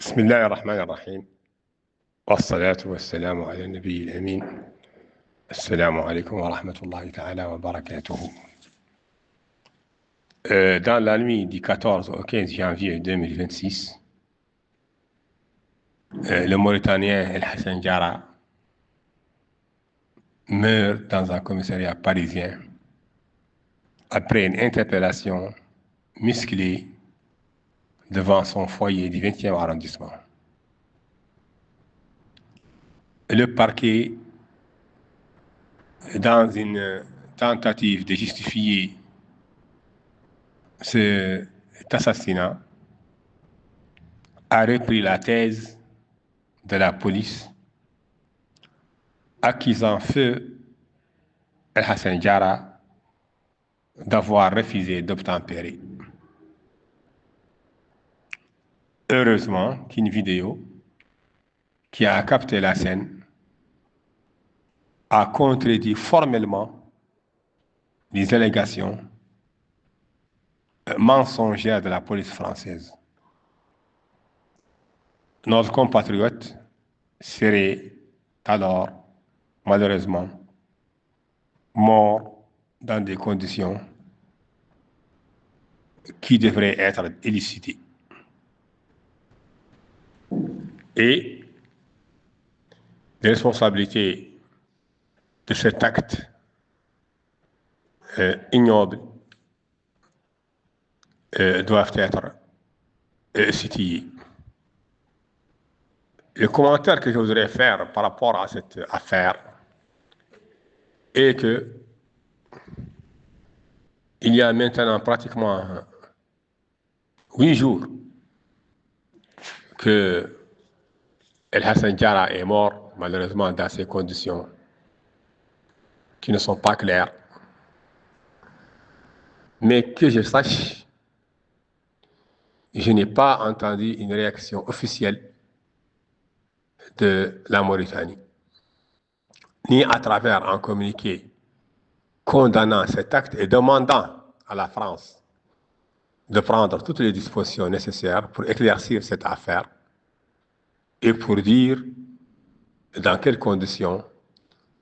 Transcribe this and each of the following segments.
بسم الله الرحمن الرحيم والصلاة والسلام على النبي الأمين. السلام عليكم ورحمة الله تعالى وبركاته. Dans la nuit du 14 au 15 janvier 2026, le Mauritanien El Hassan Diarra meurt dans un commissariat parisien après une interpellation musclée devant son foyer du 20e arrondissement. Le parquet, dans une tentative de justifier cet assassinat, a repris la thèse de la police accusant feu El Hassan Diarra d'avoir refusé d'obtempérer. Heureusement qu'une vidéo qui a capté la scène a contredit formellement les allégations mensongères de la police française. Notre compatriote serait alors, malheureusement, mort dans des conditions qui devraient être élucidées. Et les responsabilités de cet acte ignoble doivent être situés. Le commentaire que je voudrais faire par rapport à cette affaire est que il y a maintenant pratiquement 8 jours que El Hassan Diarra est mort, malheureusement dans ces conditions qui ne sont pas claires. Mais que je sache, je n'ai pas entendu une réaction officielle de la Mauritanie, ni à travers un communiqué condamnant cet acte et demandant à la France de prendre toutes les dispositions nécessaires pour éclaircir cette affaire et pour dire dans quelles conditions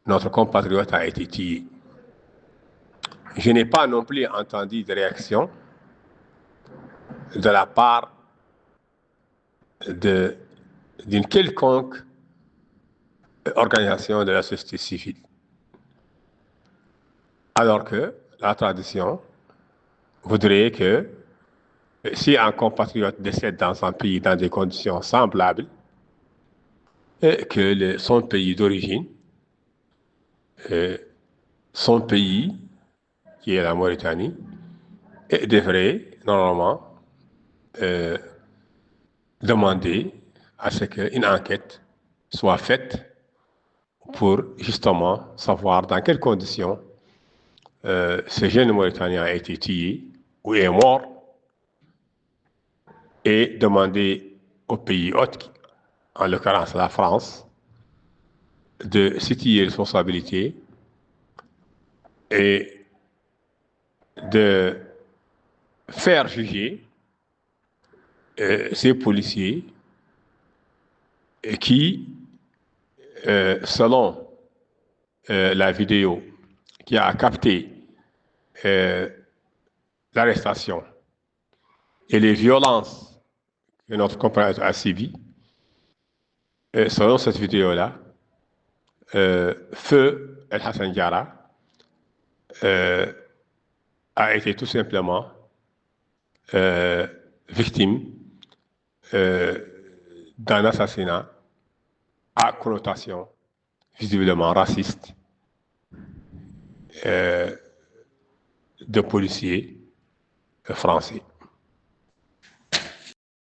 notre compatriote a été tué. Je n'ai pas non plus entendu de réaction de la part d'une quelconque organisation de la société civile. Alors que la tradition voudrait que si un compatriote décède dans un pays dans des conditions semblables, et que son pays d'origine, son pays, qui est la Mauritanie, devrait normalement demander à ce qu'une enquête soit faite pour justement savoir dans quelles conditions ce jeune Mauritanien a été tué ou est mort et demander au pays hôte, en l'occurrence la France, de situer les responsabilités et de faire juger ces policiers qui, selon la vidéo qui a capté l'arrestation et les violences que notre compatriote a subies, selon cette vidéo-là, feu El Hassan Diarra a été tout simplement victime d'un assassinat à connotation visiblement raciste de policiers français.